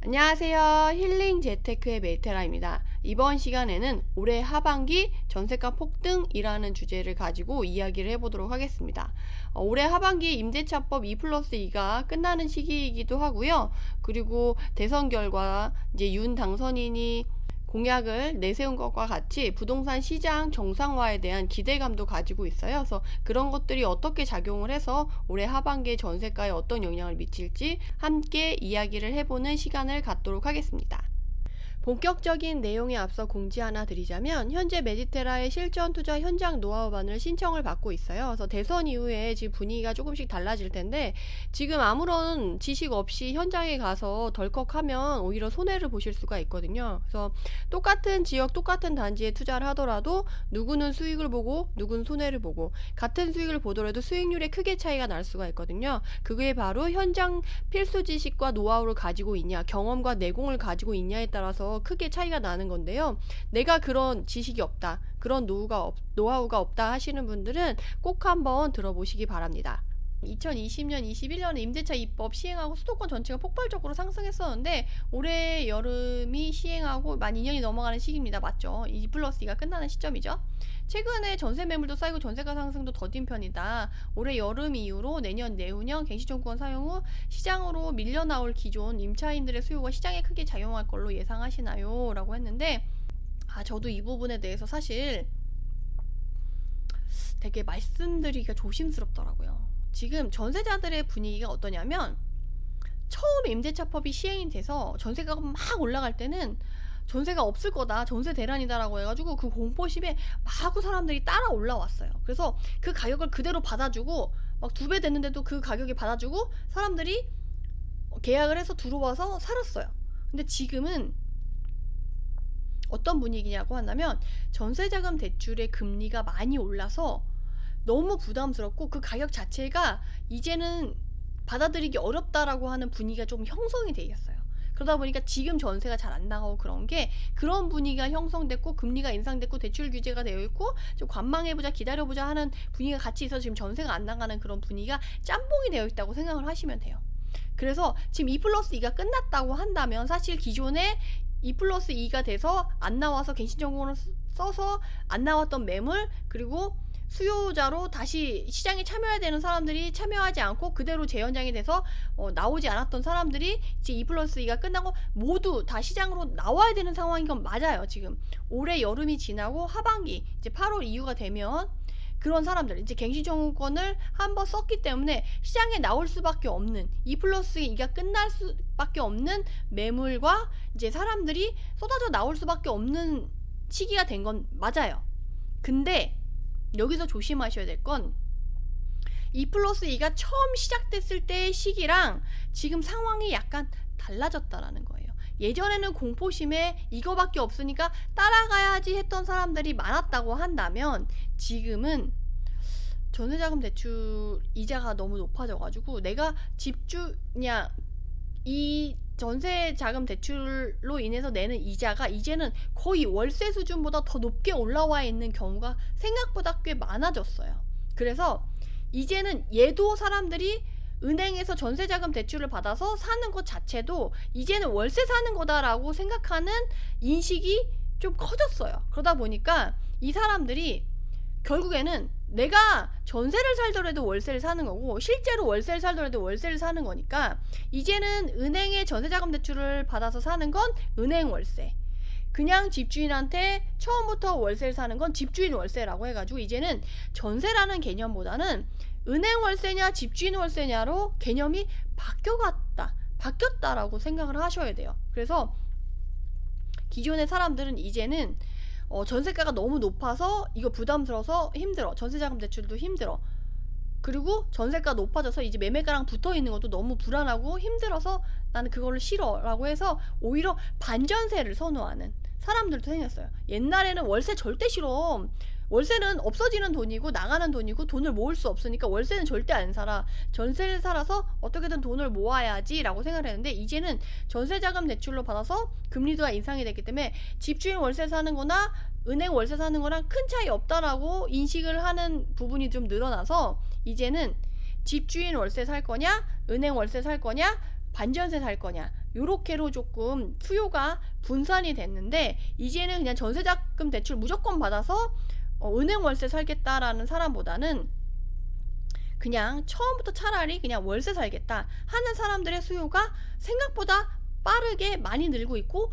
안녕하세요. 힐링 재테크의 메테라입니다. 이번 시간에는 올해 하반기 전세가 폭등이라는 주제를 가지고 이야기를 해보도록 하겠습니다. 올해 하반기 임대차법 2+2가 끝나는 시기이기도 하고요. 그리고 대선 결과 이제 윤 당선인이 공약을 내세운 것과 같이 부동산 시장 정상화에 대한 기대감도 가지고 있어요. 그래서 그런 것들이 어떻게 작용을 해서 올해 하반기에 전세가에 어떤 영향을 미칠지 함께 이야기를 해보는 시간을 갖도록 하겠습니다. 본격적인 내용에 앞서 공지 하나 드리자면 현재 메디테라의 실전 투자 현장 노하우반을 신청을 받고 있어요. 그래서 대선 이후에 지금 분위기가 조금씩 달라질 텐데 지금 아무런 지식 없이 현장에 가서 덜컥하면 오히려 손해를 보실 수가 있거든요. 그래서 똑같은 지역 똑같은 단지에 투자를 하더라도 누구는 수익을 보고 누구는 손해를 보고 같은 수익을 보더라도 수익률에 크게 차이가 날 수가 있거든요. 그게 바로 현장 필수 지식과 노하우를 가지고 있냐, 경험과 내공을 가지고 있냐에 따라서 크게 차이가 나는 건데요. 내가 그런 지식이 없다, 그런 노하우가 없다 하시는 분들은 꼭 한번 들어보시기 바랍니다. 2020년, 21년에 임대차 입법 시행하고 수도권 전체가 폭발적으로 상승했었는데 올해 여름이 시행하고 만 2년이 넘어가는 시기입니다. 맞죠? 2+2가 끝나는 시점이죠. 최근에 전세 매물도 쌓이고 전세가 상승도 더딘 편이다. 올해 여름 이후로 내년, 내후년 갱신정권 사용 후 시장으로 밀려나올 기존 임차인들의 수요가 시장에 크게 작용할 걸로 예상하시나요? 라고 했는데 저도 이 부분에 대해서 사실 되게 말씀드리기가 조심스럽더라고요. 지금 전세자들의 분위기가 어떠냐면 처음 임대차법이 시행이 돼서 전세가가 막 올라갈 때는 전세가 없을 거다, 전세 대란이다 라고 해가지고 그 공포심에 마구 사람들이 따라 올라왔어요. 그래서 그 가격을 그대로 받아주고 막 2배 됐는데도 그 가격에 받아주고 사람들이 계약을 해서 들어와서 살았어요. 근데 지금은 어떤 분위기냐고 한다면 전세자금 대출의 금리가 많이 올라서 너무 부담스럽고 그 가격 자체가 이제는 받아들이기 어렵다라고 하는 분위기가 좀 형성이 돼 있어요. 그러다 보니까 지금 전세가 잘 안 나가고 그런 분위기가 형성됐고 금리가 인상됐고 대출 규제가 되어 있고 좀 관망해보자, 기다려보자 하는 분위기가 같이 있어서 지금 전세가 안 나가는 그런 분위기가 짬뽕이 되어 있다고 생각을 하시면 돼요. 그래서 지금 2+2가 끝났다고 한다면 사실 기존에 2+2가 돼서 안 나와서 갱신정권을 써서 안 나왔던 매물, 그리고 수요자로 다시 시장에 참여해야 되는 사람들이 참여하지 않고 그대로 재현장이 돼서 나오지 않았던 사람들이 이제 2+2가 끝나고 모두 다 시장으로 나와야 되는 상황인 건 맞아요. 지금 올해 여름이 지나고 하반기 이제 8월 이후가 되면 그런 사람들 이제 갱신정권을 한번 썼기 때문에 시장에 나올 수밖에 없는 2+2가 끝날 수밖에 없는 매물과 이제 사람들이 쏟아져 나올 수밖에 없는 시기가 된 건 맞아요. 근데 여기서 조심하셔야 될 건 2+2가 처음 시작됐을 때의 시기랑 지금 상황이 약간 달라졌다라는 거예요. 예전에는 공포심에 이거밖에 없으니까 따라가야지 했던 사람들이 많았다고 한다면 지금은 전세자금 대출 이자가 너무 높아져가지고 내가 집주냐 이 전세자금 대출로 인해서 내는 이자가 이제는 거의 월세 수준보다 더 높게 올라와 있는 경우가 생각보다 꽤 많아졌어요. 그래서 이제는 얘도 사람들이 은행에서 전세자금 대출을 받아서 사는 것 자체도 이제는 월세 사는 거다라고 생각하는 인식이 좀 커졌어요. 그러다 보니까 이 사람들이 결국에는 내가 전세를 살더라도 월세를 사는 거고 실제로 월세를 살더라도 월세를 사는 거니까 이제는 은행에 전세자금 대출을 받아서 사는 건 은행 월세, 그냥 집주인한테 처음부터 월세를 사는 건 집주인 월세라고 해가지고 이제는 전세라는 개념보다는 은행 월세냐 집주인 월세냐로 개념이 바뀌었다라고 생각을 하셔야 돼요. 그래서 기존의 사람들은 이제는 전세가가 너무 높아서 이거 부담스러워서 힘들어, 전세자금 대출도 힘들어, 그리고 전세가 높아져서 이제 매매가랑 붙어있는 것도 너무 불안하고 힘들어서 나는 그거를 싫어 라고 해서 오히려 반전세를 선호하는 사람들도 생겼어요. 옛날에는 월세 절대 싫어, 월세는 없어지는 돈이고 나가는 돈이고 돈을 모을 수 없으니까 월세는 절대 안 살아, 전세를 살아서 어떻게든 돈을 모아야지 라고 생각을 했는데 이제는 전세자금 대출로 받아서 금리가 인상이 됐기 때문에 집주인 월세 사는 거나 은행 월세 사는 거랑 큰 차이 없다라고 인식을 하는 부분이 좀 늘어나서 이제는 집주인 월세 살 거냐 은행 월세 살 거냐 반전세 살 거냐 요렇게로 조금 수요가 분산이 됐는데, 이제는 그냥 전세자금 대출 무조건 받아서 은행 월세 살겠다라는 사람보다는 그냥 처음부터 차라리 그냥 월세 살겠다 하는 사람들의 수요가 생각보다 빠르게 많이 늘고 있고,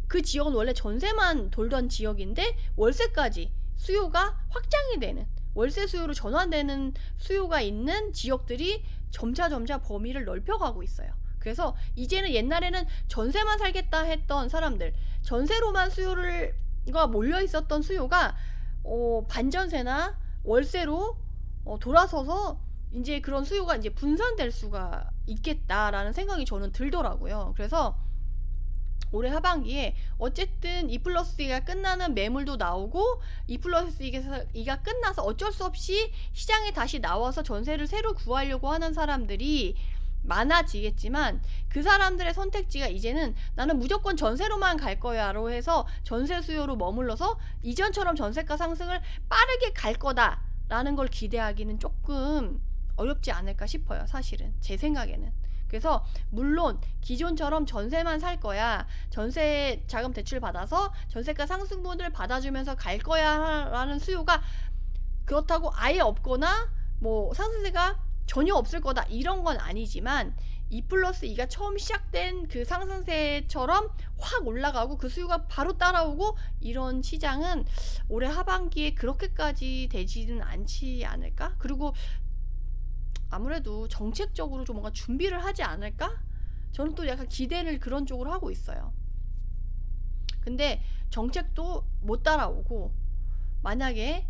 그 지역은 원래 전세만 돌던 지역인데 월세까지 수요가 확장이 되는, 월세 수요로 전환되는 수요가 있는 지역들이 점차 범위를 넓혀가고 있어요. 그래서 이제는 옛날에는 전세만 살겠다 했던 사람들, 전세로만 수요가 몰려 있었던 수요가 반전세나 월세로 돌아서서 이제 그런 수요가 이제 분산될 수가 있겠다라는 생각이 저는 들더라고요. 그래서 올해 하반기에 어쨌든 2+2가 끝나는 매물도 나오고, 2+2가 끝나서 어쩔 수 없이 시장에 다시 나와서 전세를 새로 구하려고 하는 사람들이 많아지겠지만, 그 사람들의 선택지가 이제는 나는 무조건 전세로만 갈 거야로 해서 전세 수요로 머물러서 이전처럼 전세가 상승을 빠르게 갈 거다라는 걸 기대하기는 조금 어렵지 않을까 싶어요. 사실은 제 생각에는. 그래서 물론 기존처럼 전세만 살 거야, 전세 자금 대출 받아서 전세가 상승분을 받아주면서 갈 거야 라는 수요가 그렇다고 아예 없거나 뭐 상승세가 전혀 없을 거다 이런 건 아니지만, 2+2가 처음 시작된 그 상승세처럼 확 올라가고 그 수요가 바로 따라오고 이런 시장은 올해 하반기에 그렇게까지 되지는 않지 않을까? 그리고 아무래도 정책적으로 좀 뭔가 준비를 하지 않을까? 저는 또 약간 기대를 그런 쪽으로 하고 있어요. 근데 정책도 못 따라오고, 만약에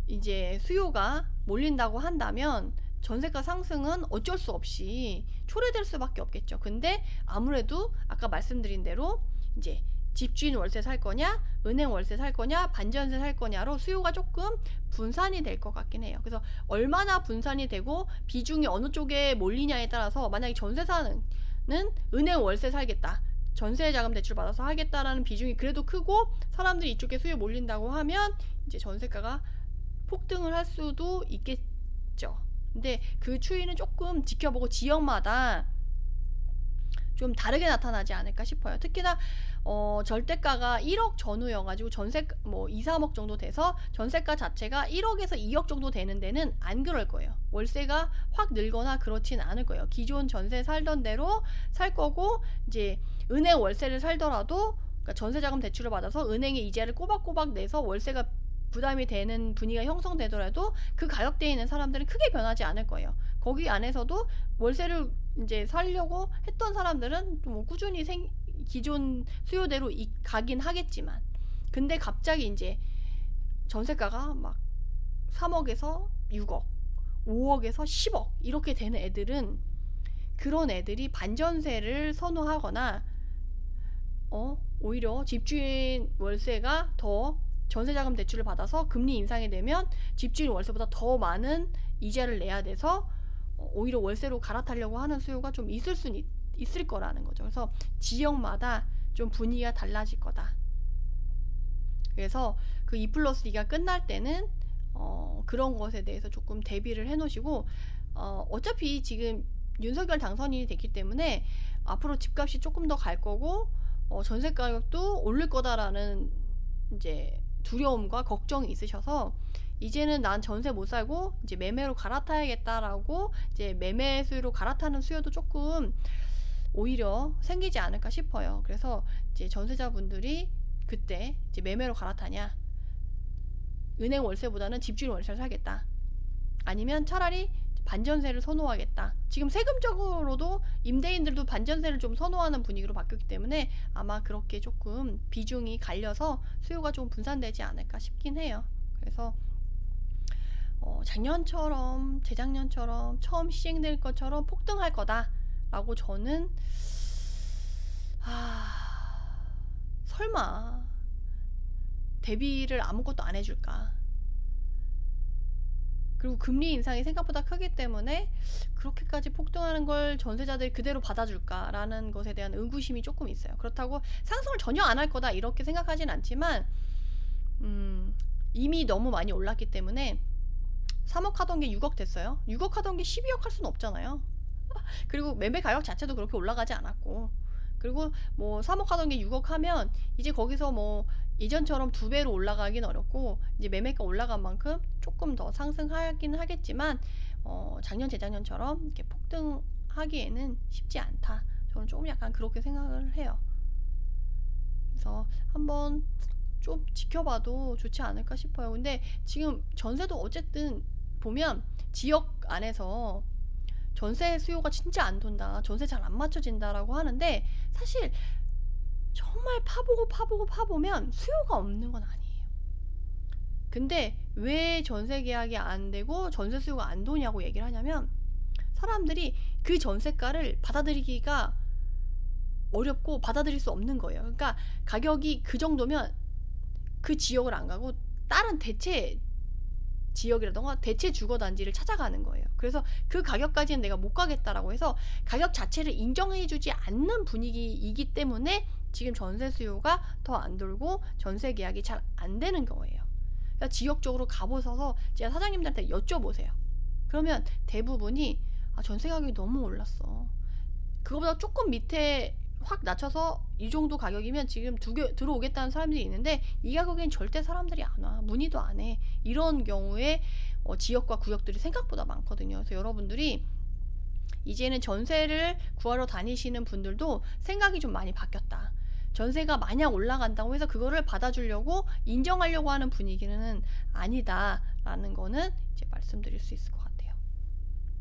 이제 수요가 몰린다고 한다면 전세가 상승은 어쩔 수 없이 초래될 수밖에 없겠죠. 근데 아무래도 아까 말씀드린 대로 이제 집주인 월세 살 거냐, 은행 월세 살 거냐, 반전세 살 거냐로 수요가 조금 분산이 될 것 같긴 해요. 그래서 얼마나 분산이 되고 비중이 어느 쪽에 몰리냐에 따라서, 만약에 전세사는 은행 월세 살겠다, 전세 자금 대출 받아서 하겠다라는 비중이 그래도 크고 사람들이 이쪽에 수요 몰린다고 하면 이제 전세가가 폭등을 할 수도 있겠죠. 근데 그 추이는 조금 지켜보고 지역마다 좀 다르게 나타나지 않을까 싶어요. 특히나 절대가가 1억 전후여가지고 전세 뭐 2, 3억 정도 돼서 전세가 자체가 1억에서 2억 정도 되는 데는 안 그럴 거예요. 월세가 확 늘거나 그렇진 않을 거예요. 기존 전세 살던 대로 살 거고, 이제 은행 월세를 살더라도, 그러니까 전세자금 대출을 받아서 은행에 이자를 꼬박꼬박 내서 월세가 부담이 되는 분위기가 형성되더라도 그 가격대에 있는 사람들은 크게 변하지 않을 거예요. 거기 안에서도 월세를 이제 살려고 했던 사람들은 뭐 꾸준히 기존 수요대로 가긴 하겠지만, 근데 갑자기 이제 전세가가 막 3억에서 6억, 5억에서 10억 이렇게 되는 애들은, 그런 애들이 반전세를 선호하거나 오히려 집주인 월세가 더 전세자금 대출을 받아서 금리 인상이 되면 집주인 월세보다 더 많은 이자를 내야 돼서 오히려 월세로 갈아타려고 하는 수요가 좀 있을 거라는 거죠. 그래서 지역마다 좀 분위기가 달라질 거다. 그래서 그 2+2가 끝날 때는 그런 것에 대해서 조금 대비를 해 놓으시고, 어차피 지금 윤석열 당선인이 됐기 때문에 앞으로 집값이 조금 더 갈 거고 전세 가격도 오를 거다라는 이제 두려움과 걱정이 있으셔서, 이제는 난 전세 못 살고 이제 매매로 갈아타야겠다라고 이제 매매 수요로 갈아타는 수요도 조금 오히려 생기지 않을까 싶어요. 그래서 이제 전세자분들이 그때 이제 매매로 갈아타냐, 은행 월세보다는 집주인 월세를 사겠다, 아니면 차라리 반전세를 선호하겠다. 지금 세금적으로도 임대인들도 반전세를 좀 선호하는 분위기로 바뀌었기 때문에 아마 그렇게 조금 비중이 갈려서 수요가 좀 분산되지 않을까 싶긴 해요. 그래서 작년처럼 재작년처럼 처음 시행될 것처럼 폭등할 거다 라고 저는 설마 대비를 아무것도 안 해줄까. 그리고 금리 인상이 생각보다 크기 때문에 그렇게까지 폭등하는 걸 전세자들이 그대로 받아줄까라는 것에 대한 의구심이 조금 있어요. 그렇다고 상승을 전혀 안 할 거다 이렇게 생각하진 않지만, 이미 너무 많이 올랐기 때문에 3억 하던 게 6억 됐어요. 6억 하던 게 12억 할 수는 없잖아요. 그리고 매매 가격 자체도 그렇게 올라가지 않았고, 그리고 뭐 3억 하던 게 6억 하면 이제 거기서 뭐 이전처럼 2배로 올라가긴 어렵고 이제 매매가 올라간 만큼 조금 더 상승하긴 하겠지만 작년 재작년처럼 이렇게 폭등하기에는 쉽지 않다. 저는 조금 약간 그렇게 생각을 해요. 그래서 한번 좀 지켜봐도 좋지 않을까 싶어요. 근데 지금 전세도 어쨌든 보면 지역 안에서 전세 수요가 진짜 안 돈다, 전세 잘 안 맞춰진다라고 하는데 사실 정말 파보면 수요가 없는 건 아니에요. 근데 왜 전세 계약이 안 되고 전세 수요가 안 도냐고 얘기를 하냐면 사람들이 그 전세가를 받아들이기가 어렵고 받아들일 수 없는 거예요. 그러니까 가격이 그 정도면 그 지역을 안 가고 다른 대체 지역이라던가 대체 주거단지를 찾아가는 거예요. 그래서 그 가격까지는 내가 못 가겠다라고 해서 가격 자체를 인정해주지 않는 분위기이기 때문에 지금 전세 수요가 더 안 돌고 전세 계약이 잘 안 되는 거예요. 그러니까 지역적으로 가보셔서 제가 사장님들한테 여쭤보세요. 그러면 대부분이 전세 가격이 너무 올랐어. 그거보다 조금 밑에 확 낮춰서 이 정도 가격이면 지금 들어오겠다는 사람들이 있는데 이 가격엔 절대 사람들이 안 와. 문의도 안 해. 이런 경우에 지역과 구역들이 생각보다 많거든요. 그래서 여러분들이 이제는 전세를 구하러 다니시는 분들도 생각이 좀 많이 바뀌었다. 전세가 마냥 올라간다고 해서 그거를 받아주려고 인정하려고 하는 분위기는 아니다라는 거는 이제 말씀드릴 수 있을 것 같아요.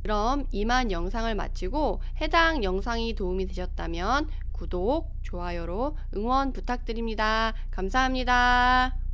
그럼 이만 영상을 마치고 해당 영상이 도움이 되셨다면 구독, 좋아요로 응원 부탁드립니다. 감사합니다.